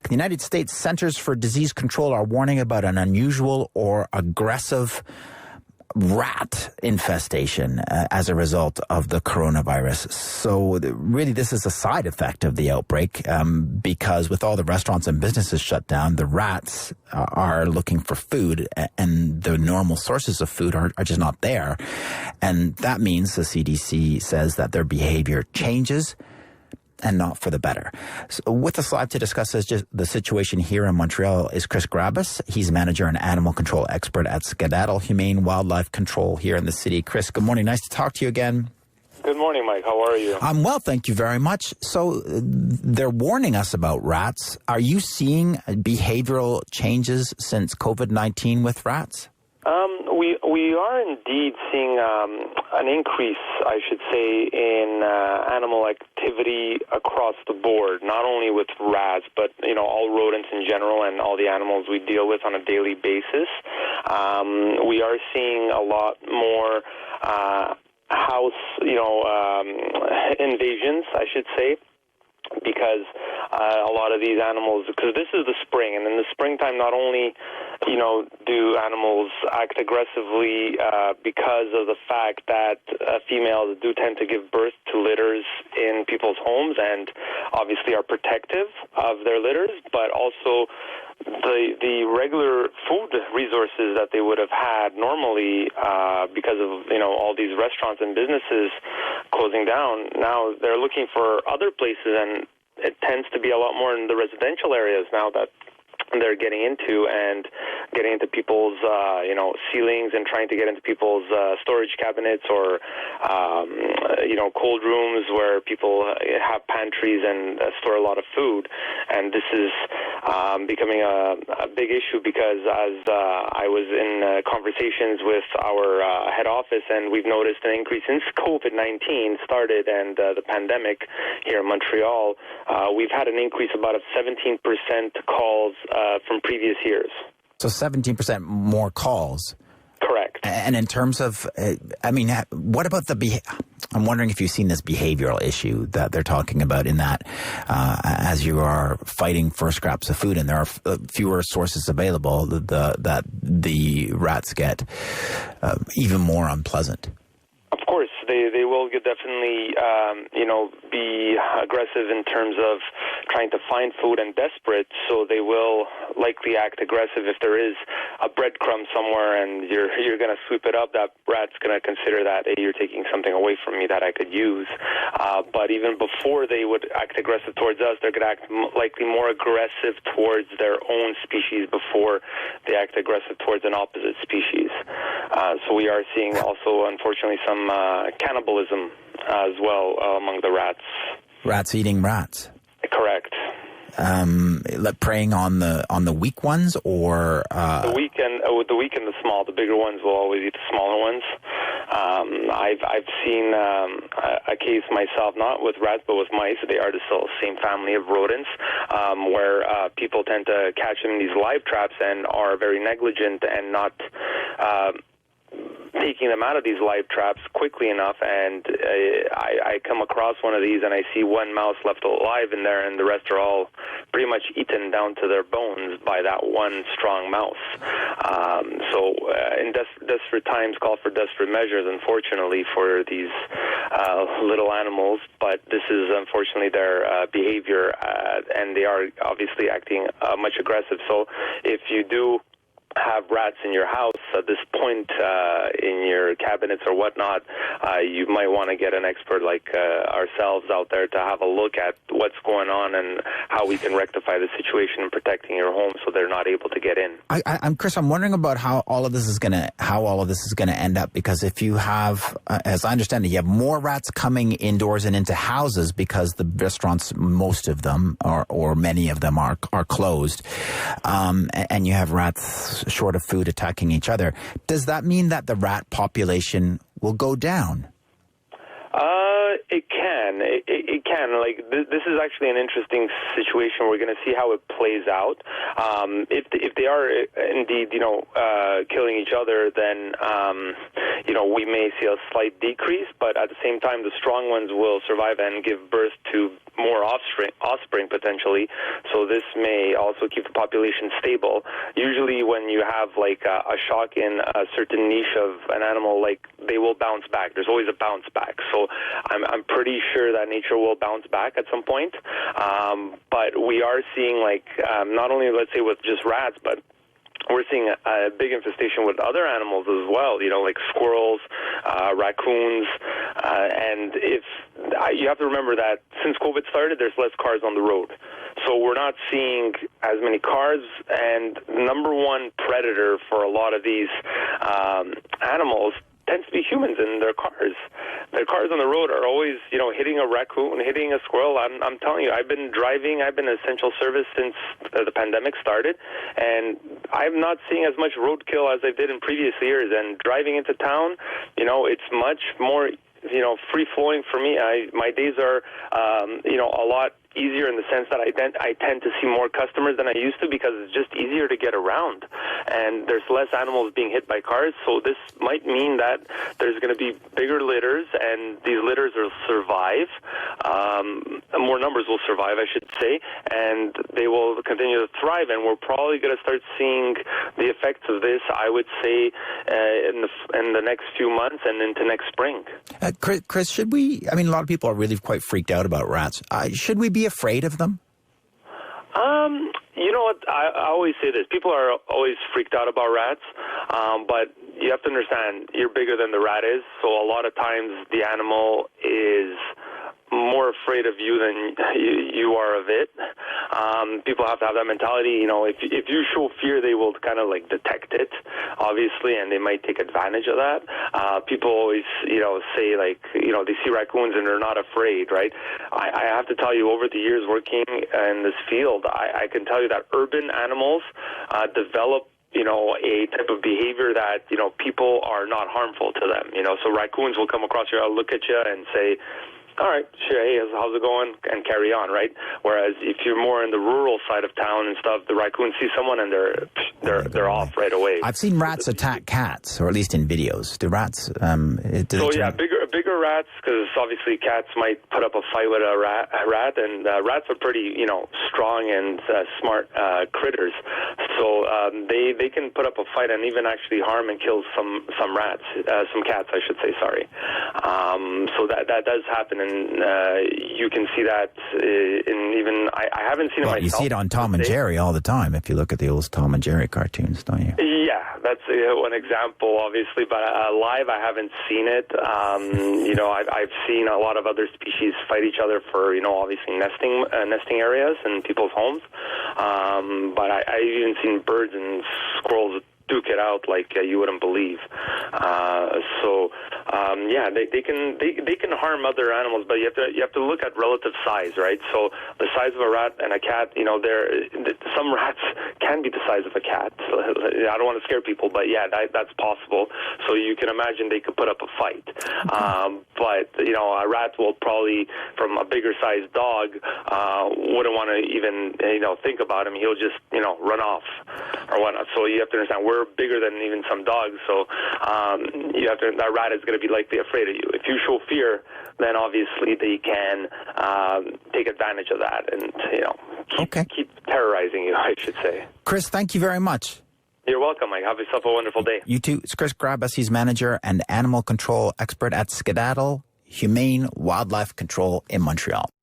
The United States Centers for Disease Control are warning about an unusual or aggressive rat infestation as a result of the coronavirus. So really this is a side effect of the outbreak because with all the restaurants and businesses shut down, the rats are looking for food and the normal sources of food are just not there. And that means the CDC says that their behavior changes and not for the better. So with us live to discuss the situation here in Montreal is Chris Grabas. He's manager and animal control expert at Skedaddle Humane Wildlife Control here in the city. Chris, good morning. Nice to talk to you again. Good morning, Mike. How are you? I'm well, thank you very much. So they're warning us about rats. Are you seeing behavioral changes since COVID-19 with rats? We are indeed seeing an increase, I should say, in animal activity across the board, not only with rats, but, all rodents in general and all the animals we deal with on a daily basis. We are seeing a lot more house, invasions, I should say, because a lot of these animals, because this is the spring, and in the springtime, not only, do animals act aggressively because of the fact that females do tend to give birth to litters in people's homes and obviously are protective of their litters, but also the regular food resources that they would have had normally because of, all these restaurants and businesses closing down, now they're looking for other places, and it tends to be a lot more in the residential areas now that they're getting into people's, ceilings and trying to get into people's storage cabinets or, cold rooms where people have pantries and store a lot of food. And this is becoming a big issue because as I was in conversations with our head office, and we've noticed an increase since COVID-19 started and the pandemic here in Montreal, we've had an increase about of 17% calls from previous years. So 17% more calls. Correct. And in terms of, what about I'm wondering if you've seen this behavioral issue that they're talking about in that as you are fighting for scraps of food and there are fewer sources available, that the rats get even more unpleasant. Of course, they will definitely, be aggressive in terms of trying to find food and desperate, so they will likely act aggressive if there is a breadcrumb somewhere and you're going to sweep it up. That rat's going to consider that, hey, you're taking something away from me that I could use. But even before they would act aggressive towards us, they're going to act likely more aggressive towards their own species before they act aggressive towards an opposite species. So we are seeing also, unfortunately, some cannibalism as well among the rats. Rats eating rats. Correct. Preying on the weak ones, or the weak and the small. The bigger ones will always eat the smaller ones. I've seen a case myself, not with rats but with mice. They are the same family of rodents, where people tend to catch them in these live traps and are very negligent and not taking them out of these live traps quickly enough, and I come across one of these and I see one mouse left alive in there, and the rest are all pretty much eaten down to their bones by that one strong mouse. So in desperate times call for desperate measures, unfortunately, for these little animals, but this is unfortunately their behavior, and they are obviously acting much aggressive. So if you do have rats in your house at this point in your cabinets or whatnot, you might want to get an expert like ourselves out there to have a look at what's going on and how we can rectify the situation in protecting your home so they're not able to get in. I'm Chris, I'm wondering about how all of this is going to end up, because if you have, as I understand it, you have more rats coming indoors and into houses because the restaurants, most of them or many of them are closed, and you have rats short of food attacking each other. Does that mean that the rat population will go down? It can. It can. Like, this is actually an interesting situation. We're going to see how it plays out. If they are indeed, killing each other, then, we may see a slight decrease. But at the same time, the strong ones will survive and give birth to more offspring potentially. So this may also keep the population stable. Usually when you have like a shock in a certain niche of an animal, like they will bounce back. There's always a bounce back. So I'm pretty sure that nature will bounce back at some point. But we are seeing like not only, let's say, with just rats, but we're seeing a big infestation with other animals as well, like squirrels, raccoons, and you have to remember that since COVID started, there's less cars on the road. So we're not seeing as many cars, and the number one predator for a lot of these animals tends to be humans in their cars. Their cars on the road are always, hitting a raccoon, hitting a squirrel. I'm telling you, I've been driving. I've been essential service since the pandemic started, and I'm not seeing as much roadkill as I did in previous years. And driving into town, it's much more, free-flowing for me. My days are, a lot easier in the sense that I tend to see more customers than I used to because it's just easier to get around, and there's less animals being hit by cars. So this might mean that there's going to be bigger litters, and these litters will survive. More numbers will survive, I should say, and they will continue to thrive. And we're probably going to start seeing the effects of this, I would say, in the next few months and into next spring. Chris, should we? I mean, a lot of people are really quite freaked out about rats. Should we be afraid of them? You know what? I always say this. People are always freaked out about rats, but you have to understand, you're bigger than the rat is, so a lot of times the animal is more afraid of you than you are of it. People have to have that mentality. If you show fear, they will kind of like detect it, obviously, and they might take advantage of that. People always, say like, they see raccoons and they're not afraid, right? I have to tell you, over the years working in this field, I can tell you that urban animals develop a type of behavior that, people are not harmful to them. So raccoons will come across you, look at you and say, all right, sure, hey, how's it going? And carry on, right? Whereas if you're more in the rural side of town and stuff, the raccoons see someone and they're off right away. I've seen rats attack cats, or at least in videos. Do rats? Bigger rats, because obviously cats might put up a fight with a rat, and rats are pretty, strong and smart critters. So they can put up a fight and even actually harm and kill some cats, I should say. Sorry. So that does happen. And you can see that I haven't seen it myself. You see it on Tom and Jerry all the time, if you look at the old Tom and Jerry cartoons, don't you? Yeah, that's one example, obviously, but live I haven't seen it. I've seen a lot of other species fight each other for, obviously nesting areas in people's homes. But I've even seen birds and squirrels duke it out like you wouldn't believe. They can harm other animals, but you have to look at relative size, right? So the size of a rat and a cat, some rats can be the size of a cat. So I don't want to scare people, but yeah, that's possible. So you can imagine they could put up a fight. But a rat will probably, from a bigger sized dog, wouldn't want to even think about him. He'll just run off or whatnot. So you have to understand, we're bigger than even some dogs, so that rat is going to be likely afraid of you. If you show fear, then obviously they can take advantage of that and keep terrorizing you, I should say. Chris, thank you very much. You're welcome, Mike. Have yourself a wonderful day. You too. It's Chris Grabas. He's manager and animal control expert at Skedaddle Humane Wildlife Control in Montreal.